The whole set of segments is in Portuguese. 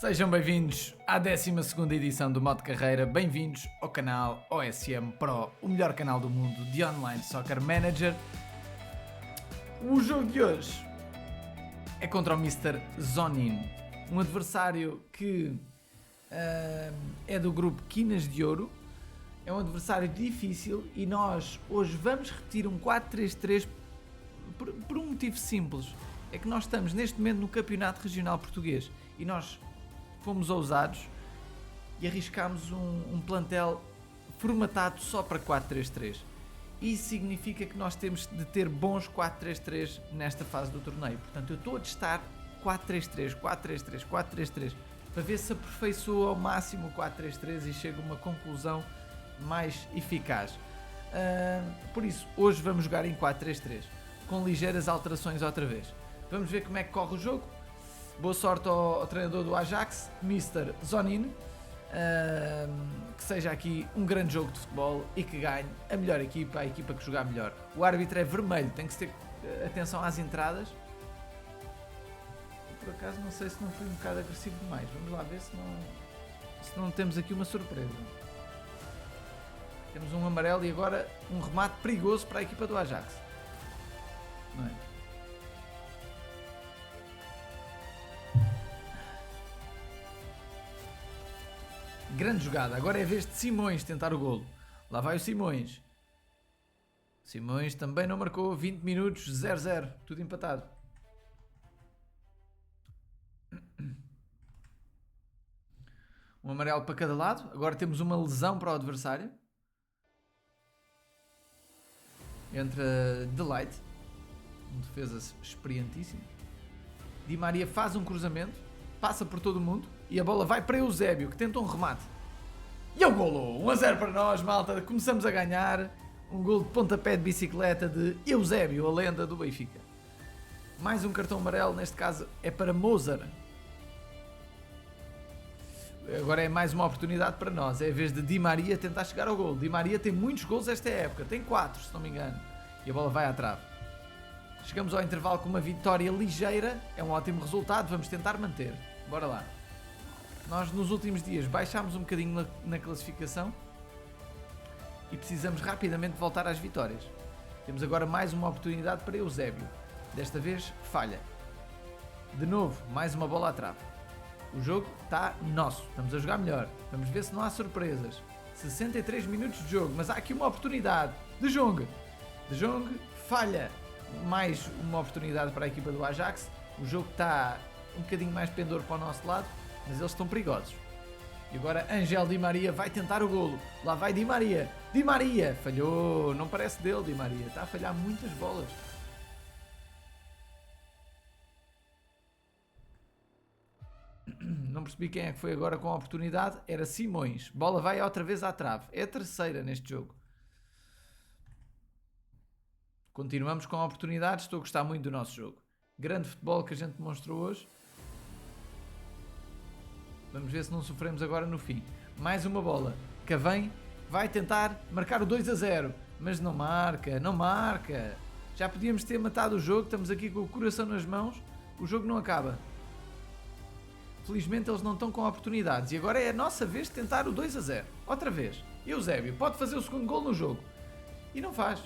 Sejam bem-vindos à 12ª edição do Modo Carreira, bem-vindos ao canal OSM Pro, o melhor canal do mundo de Online Soccer Manager. O jogo de hoje é contra o Mr. Zonin, um adversário que é do grupo Quinas de Ouro, é um adversário difícil e nós hoje vamos repetir um 4-3-3 por um motivo simples, é que nós estamos neste momento no Campeonato Regional Português e nós fomos ousados e arriscámos um plantel formatado só para 4-3-3. Isso significa que nós temos de ter bons 4-3-3 nesta fase do torneio. Portanto, eu estou a testar 4-3-3, 4-3-3, 4-3-3 para ver se aperfeiçoa ao máximo o 4-3-3 e chega a uma conclusão mais eficaz. Por isso, hoje vamos jogar em 4-3-3 com ligeiras alterações outra vez. Vamos ver como é que corre o jogo. Boa sorte ao treinador do Ajax, Mr. Zonin, que seja aqui um grande jogo de futebol e que ganhe a melhor equipa, a equipa que jogar melhor. O árbitro é vermelho, tem que se ter atenção às entradas. Por acaso não sei se não foi um bocado agressivo demais, vamos lá ver se não temos aqui uma surpresa. Temos um amarelo e agora um remate perigoso para a equipa do Ajax. Não é? Grande jogada, agora é a vez de Simões tentar o golo. Lá vai o Simões. Simões também não marcou, 20 minutos, 0-0, tudo empatado. Um amarelo para cada lado, agora temos uma lesão para o adversário. Entra Delight, um defesa experientíssimo. Di Maria faz um cruzamento, passa por todo o mundo e a bola vai para Eusébio, que tenta um remate. E é o golo! 1-0 para nós, malta. Começamos a ganhar. Um golo de pontapé de bicicleta de Eusébio, a lenda do Benfica. Mais um cartão amarelo, neste caso é para Mozart. Agora é mais uma oportunidade para nós. É a vez de Di Maria tentar chegar ao golo. Di Maria tem muitos golos esta época. Tem 4, se não me engano. E a bola vai à trave. Chegamos ao intervalo com uma vitória ligeira. É um ótimo resultado. Vamos tentar manter. Bora lá. Nós nos últimos dias baixámos um bocadinho na classificação e precisamos rapidamente voltar às vitórias. Temos agora mais uma oportunidade para Eusébio. Desta vez falha. De novo, mais uma bola à trave. O jogo está nosso. Estamos a jogar melhor. Vamos ver se não há surpresas. 63 minutos de jogo, mas há aqui uma oportunidade. De Jong. De Jong falha. Mais uma oportunidade para a equipa do Ajax. O jogo está um bocadinho mais pendor para o nosso lado, mas eles estão perigosos. E agora Ángel Di Maria vai tentar o golo. Lá vai Di Maria. Di Maria falhou. Não parece dele, Di Maria. Está a falhar muitas bolas. Não percebi quem é que foi agora com a oportunidade. Era Simões. Bola vai outra vez à trave. É a terceira neste jogo. Continuamos com a oportunidade. Estou a gostar muito do nosso jogo. Grande futebol que a gente demonstrou hoje. Vamos ver se não sofremos agora no fim. Mais uma bola. Cavém vai tentar marcar o 2-0. Mas não marca, não marca. Já podíamos ter matado o jogo. Estamos aqui com o coração nas mãos. O jogo não acaba. Felizmente eles não estão com oportunidades. E agora é a nossa vez de tentar o 2-0. Outra vez. Eusébio pode fazer o segundo gol no jogo. E não faz.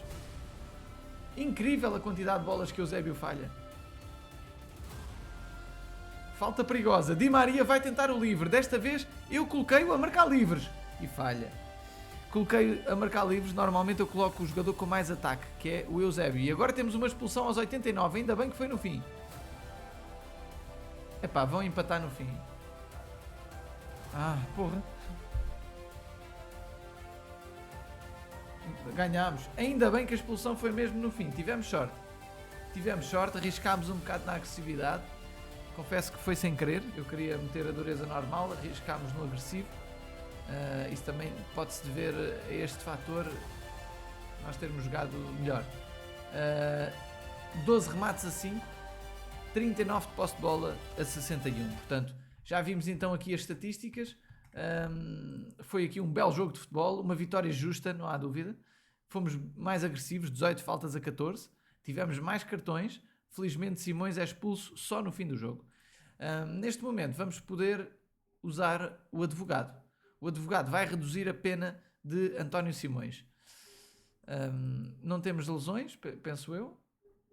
Incrível a quantidade de bolas que Eusébio falha. Falta perigosa. Di Maria vai tentar o livre. Desta vez eu coloquei-o a marcar livres. E falha. Coloquei a marcar livres. Normalmente eu coloco o jogador com mais ataque, que é o Eusébio. E agora temos uma expulsão aos 89. Ainda bem que foi no fim. Epá, vão empatar no fim. Ah, porra. Ganhámos. Ainda bem que a expulsão foi mesmo no fim. Tivemos sorte. Tivemos sorte. Arriscámos um bocado na agressividade. Confesso que foi sem querer. Eu queria meter a dureza normal. Arriscámos no agressivo. Isso também pode-se dever a este fator. Nós termos jogado melhor. 12 remates a 5. 39 de posse de bola a 61. Portanto, já vimos então aqui as estatísticas. Foi aqui um belo jogo de futebol. Uma vitória justa, não há dúvida. Fomos mais agressivos, 18 faltas a 14. Tivemos mais cartões. Felizmente Simões é expulso só no fim do jogo. Neste momento vamos poder usar o advogado. O advogado vai reduzir a pena de António Simões. Não temos lesões, penso eu.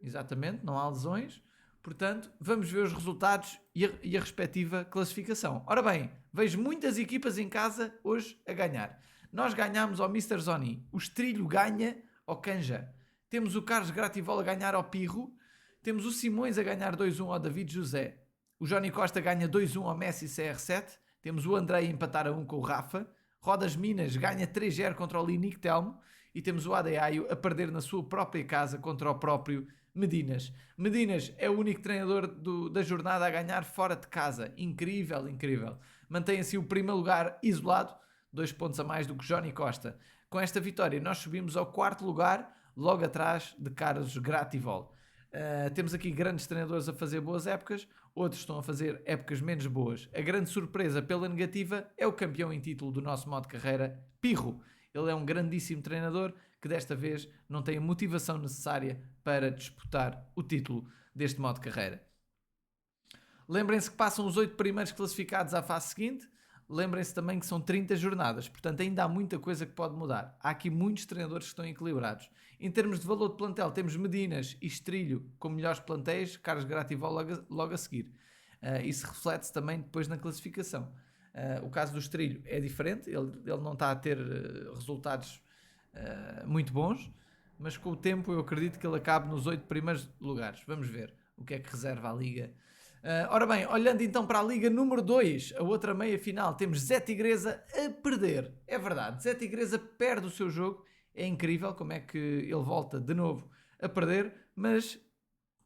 Exatamente, não há lesões. Portanto, vamos ver os resultados e a respectiva classificação. Ora bem, vejo muitas equipas em casa hoje a ganhar. Nós ganhámos ao Mr. Zoni. O Estrilho ganha ao Canja. Temos o Carlos Grativola a ganhar ao Pirro. Temos o Simões a ganhar 2-1 ao David José. O Johnny Costa ganha 2-1 ao Messi CR7. Temos o André a empatar a 1 com o Rafa. Rodas Minas ganha 3-0 contra o Linique Telmo. E temos o Adeaio a perder na sua própria casa contra o próprio Medinas. Medinas é o único treinador da jornada a ganhar fora de casa. Incrível, incrível. Mantém assim o primeiro lugar isolado, 2 pontos a mais do que Johnny Costa. Com esta vitória nós subimos ao 4º lugar, logo atrás de Carlos Grativol. Temos aqui grandes treinadores a fazer boas épocas, outros estão a fazer épocas menos boas. A grande surpresa pela negativa é o campeão em título do nosso modo de carreira, Pirro. Ele é um grandíssimo treinador que desta vez não tem a motivação necessária para disputar o título deste modo de carreira. Lembrem-se que passam os 8 primeiros classificados à fase seguinte. Lembrem-se também que são 30 jornadas, portanto ainda há muita coisa que pode mudar. Há aqui muitos treinadores que estão equilibrados. Em termos de valor de plantel, temos Medinas e Estrilho com melhores plantéis, Carlos Grativol logo a seguir. Isso reflete-se também depois na classificação. O caso do Estrilho é diferente, ele não está a ter resultados muito bons, mas com o tempo eu acredito que ele acabe nos 8 primeiros lugares. Vamos ver o que é que reserva a Liga. Ora bem, olhando então para a Liga número 2, a outra meia-final, temos Zé Tigresa a perder. É verdade, Zé Tigresa perde o seu jogo. É incrível como é que ele volta de novo a perder, mas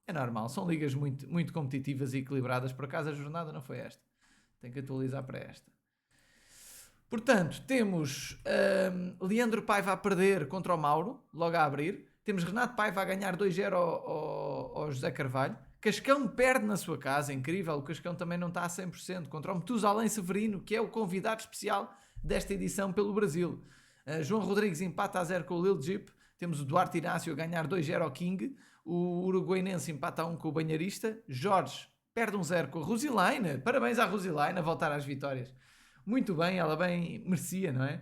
é normal, são ligas muito, muito competitivas e equilibradas. Por acaso a jornada não foi esta. Tenho que atualizar para esta. Portanto, temos Leandro Paiva a perder contra o Mauro, logo a abrir. Temos Renato Paiva a ganhar 2-0 ao José Carvalho. Cascão perde na sua casa, incrível. O Cascão também não está a 100% contra o Metusalém Severino, que é o convidado especial desta edição pelo Brasil. João Rodrigues empata a 0 com o Lil Jeep. Temos o Duarte Inácio a ganhar 2-0 ao King. O Uruguainense empata a 1 com o Banharista. Jorge perde 1-0 com a Rosilaina. Parabéns à Rosilaina a voltar às vitórias. Muito bem, ela bem merecia, não é?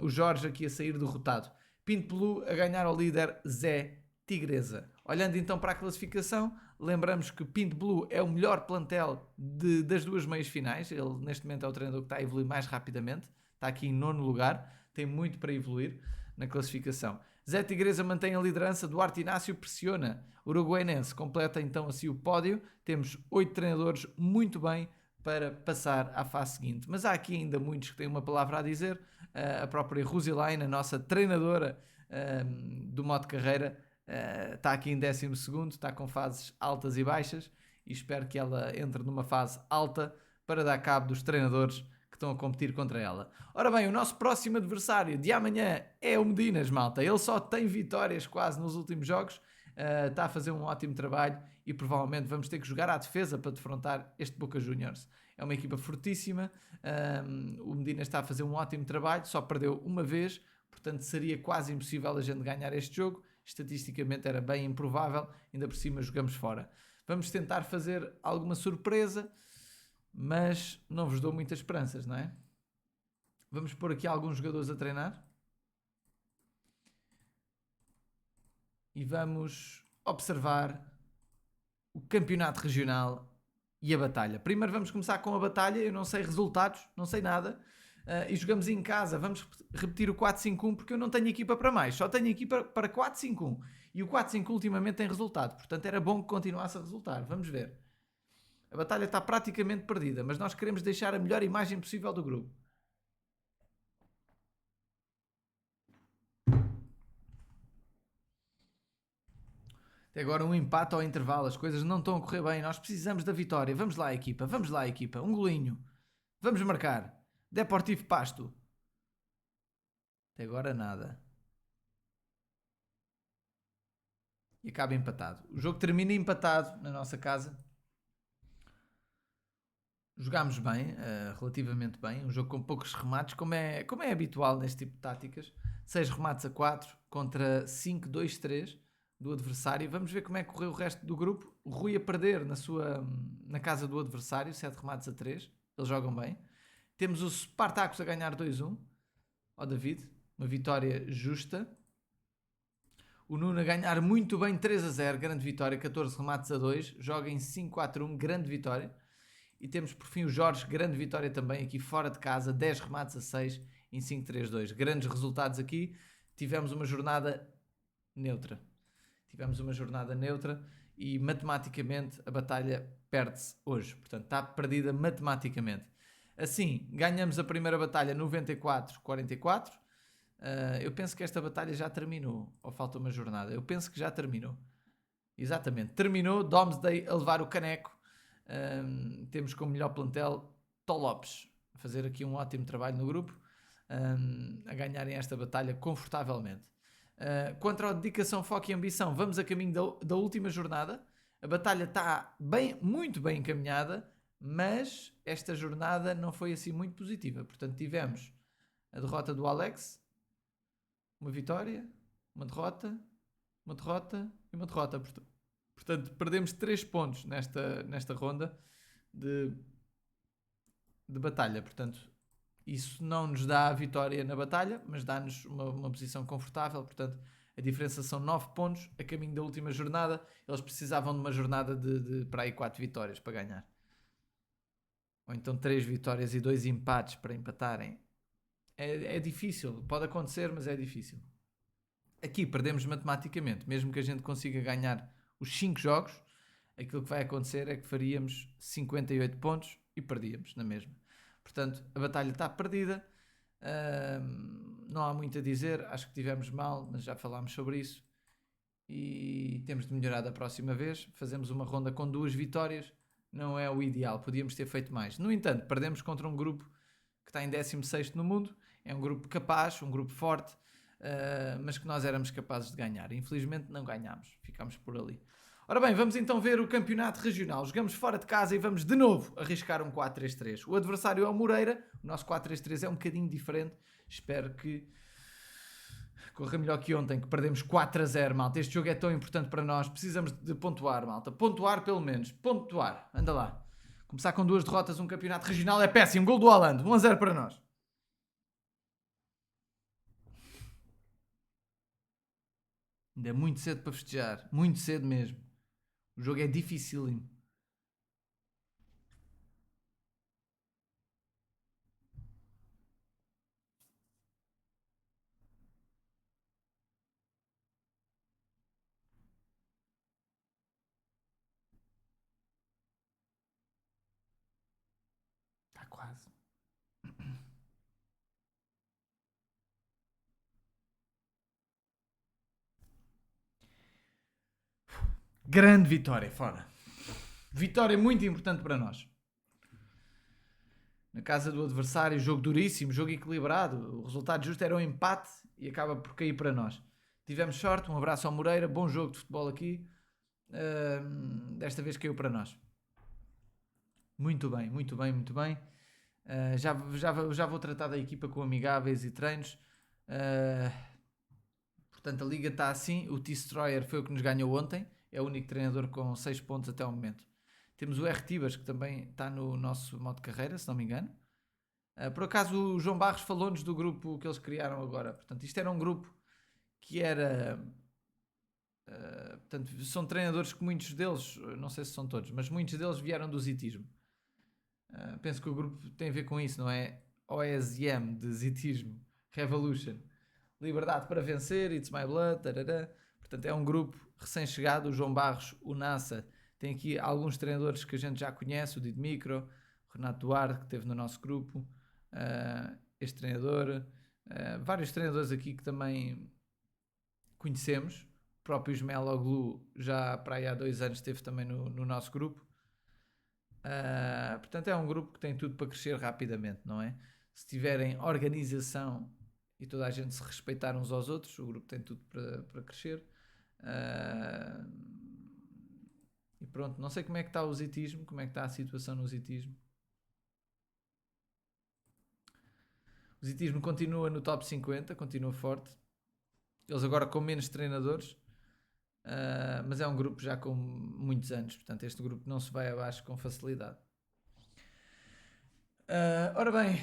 O Jorge aqui a sair derrotado. Pinto Pelu a ganhar ao líder Zé Tigresa. Olhando então para a classificação, lembramos que Pinto Pelu é o melhor plantel das duas meias finais. Ele neste momento é o treinador que está a evoluir mais rapidamente. Está aqui em 9º lugar. Tem muito para evoluir na classificação. Zé Tigresa mantém a liderança. Duarte Inácio pressiona. Uruguainense completa então assim o pódio. Temos 8 treinadores muito bem para passar à fase seguinte. Mas há aqui ainda muitos que têm uma palavra a dizer. A própria Rosilaina, a nossa treinadora do modo carreira, está aqui em 12º, está com fases altas e baixas, e espero que ela entre numa fase alta para dar cabo dos treinadores que estão a competir contra ela. Ora bem, o nosso próximo adversário de amanhã é o Medinas, malta. Ele só tem vitórias quase nos últimos jogos, está a fazer um ótimo trabalho e provavelmente vamos ter que jogar à defesa para defrontar este Boca Juniors. É uma equipa fortíssima, o Medinas está a fazer um ótimo trabalho, só perdeu uma vez, portanto seria quase impossível a gente ganhar este jogo. Estatisticamente era bem improvável, ainda por cima jogamos fora. Vamos tentar fazer alguma surpresa, mas não vos dou muitas esperanças, não é? Vamos pôr aqui alguns jogadores a treinar. E vamos observar o campeonato regional e a batalha. Primeiro vamos começar com a batalha, eu não sei resultados, não sei nada. E jogamos em casa, vamos repetir o 4-5-1 porque eu não tenho equipa para mais, só tenho equipa para 4-5-1 e o 4-5 ultimamente tem resultado, portanto era bom que continuasse a resultar. Vamos ver, a batalha está praticamente perdida, mas nós queremos deixar a melhor imagem possível do grupo. Até agora um empate ao intervalo, as coisas não estão a correr bem, nós precisamos da vitória. Vamos lá equipa, um golinho, vamos marcar. Deportivo Pasto. Até agora nada. E acaba empatado. O jogo termina empatado na nossa casa. Jogámos bem, relativamente bem. Um jogo com poucos remates, como é habitual neste tipo de táticas. 6 remates a 4 contra 5-2-3 do adversário. Vamos ver como é que correu o resto do grupo. O Rui a perder na casa do adversário, 7 remates a 3. eles jogam bem. Temos o Spartacus a ganhar 2-1 ao David, uma vitória justa. O Nuno a ganhar muito bem 3-0, grande vitória, 14 remates a 2, joga em 5-4-1, grande vitória. E temos por fim o Jorge, grande vitória também aqui fora de casa, 10 remates a 6 em 5-3-2. Grandes resultados aqui. Tivemos uma jornada neutra. E matematicamente a batalha perde-se hoje. Portanto, está perdida matematicamente. Assim, ganhamos a primeira batalha 94-44. Eu penso que esta batalha já terminou. Ou falta uma jornada? Eu penso que já terminou. Exatamente. Terminou. Domesday a levar o caneco. Temos como melhor plantel Tó Lopes. A fazer aqui um ótimo trabalho no grupo. A ganharem esta batalha confortavelmente. Contra a dedicação, foco e ambição, vamos a caminho da última jornada. A batalha está muito bem encaminhada, mas esta jornada não foi assim muito positiva. Portanto, tivemos a derrota do Alex, uma vitória, uma derrota e uma derrota. Portanto, perdemos 3 pontos nesta ronda de batalha. Portanto, isso não nos dá a vitória na batalha, mas dá-nos uma posição confortável. Portanto, a diferença são 9 pontos a caminho da última jornada. Eles precisavam de uma jornada de para aí 4 vitórias para ganhar. Ou então 3 vitórias e 2 empates para empatarem. É difícil, pode acontecer, mas é difícil. Aqui perdemos matematicamente. Mesmo que a gente consiga ganhar os 5 jogos, aquilo que vai acontecer é que faríamos 58 pontos e perdíamos na mesma. Portanto, a batalha está perdida. Não há muito a dizer. Acho que tivemos mal, mas já falámos sobre isso. E temos de melhorar da próxima vez. Fazemos uma ronda com 2 vitórias. Não é o ideal. Podíamos ter feito mais. No entanto, perdemos contra um grupo que está em 16º no mundo. É um grupo capaz, um grupo forte, mas que nós éramos capazes de ganhar. Infelizmente não ganhámos. Ficámos por ali. Ora bem, vamos então ver o campeonato regional. Jogamos fora de casa e vamos de novo arriscar um 4-3-3. O adversário é o Moreira. O nosso 4-3-3 é um bocadinho diferente. Espero que corra melhor que ontem, que perdemos 4-0, malta. Este jogo é tão importante para nós. Precisamos de pontuar, malta. Pontuar pelo menos. Pontuar. Anda lá. Começar com 2 derrotas um campeonato regional é péssimo. Gol do Haaland. 1-0 para nós. Ainda é muito cedo para festejar. Muito cedo mesmo. O jogo é dificílimo. Está quase. Grande vitória, fora. Vitória muito importante para nós. Na casa do adversário, jogo duríssimo, jogo equilibrado. O resultado justo era um empate e acaba por cair para nós. Tivemos sorte, um abraço ao Moreira, bom jogo de futebol aqui. Desta vez caiu para nós. Muito bem, muito bem, muito bem. Já vou tratar da equipa com amigáveis e treinos. Portanto, a liga está assim. O T-Stroyer foi o que nos ganhou ontem. É o único treinador com 6 pontos até ao momento. Temos o R. Tibas, que também está no nosso modo de carreira, se não me engano. Por acaso, o João Barros falou-nos do grupo que eles criaram agora. Portanto, isto era um grupo que era... portanto, são treinadores que muitos deles, não sei se são todos, mas muitos deles vieram do Zitismo. Penso que o grupo tem a ver com isso, não é? OSM, de Zitismo, Revolution, Liberdade para Vencer, It's My Blood, tarará. Portanto, é um grupo recém-chegado. O João Barros, o Nassa, tem aqui alguns treinadores que a gente já conhece, o Did Micro, o Renato Duarte, que esteve no nosso grupo, este treinador, vários treinadores aqui que também conhecemos. O próprio Ismael Oglu, já para aí há 2 anos, esteve também no nosso grupo. Portanto, é um grupo que tem tudo para crescer rapidamente, não é? Se tiverem organização e toda a gente se respeitar uns aos outros, o grupo tem tudo para crescer. E pronto, não sei como é que está o Zitismo, como é que está a situação no Zitismo. O Zitismo continua no top 50, continua forte. Eles agora com menos treinadores, mas é um grupo já com muitos anos, portanto este grupo não se vai abaixo com facilidade. Ora bem,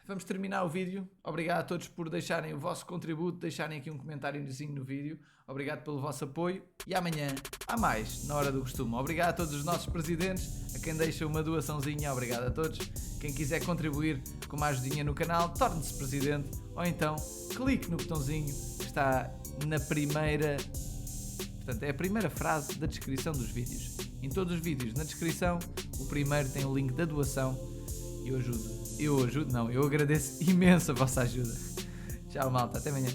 vamos terminar o vídeo. Obrigado a todos por deixarem o vosso contributo, deixarem aqui um comentáriozinho no vídeo. Obrigado pelo vosso apoio e amanhã há mais, na hora do costume. Obrigado a todos os nossos presidentes, a quem deixa uma doaçãozinha, obrigado a todos. Quem quiser contribuir com uma ajudinha no canal, torne-se presidente ou então clique no botãozinho que está na primeira... Portanto, é a primeira frase da descrição dos vídeos. Em todos os vídeos, na descrição, o primeiro tem o link da doação e eu agradeço imenso a vossa ajuda. Tchau, malta, até amanhã.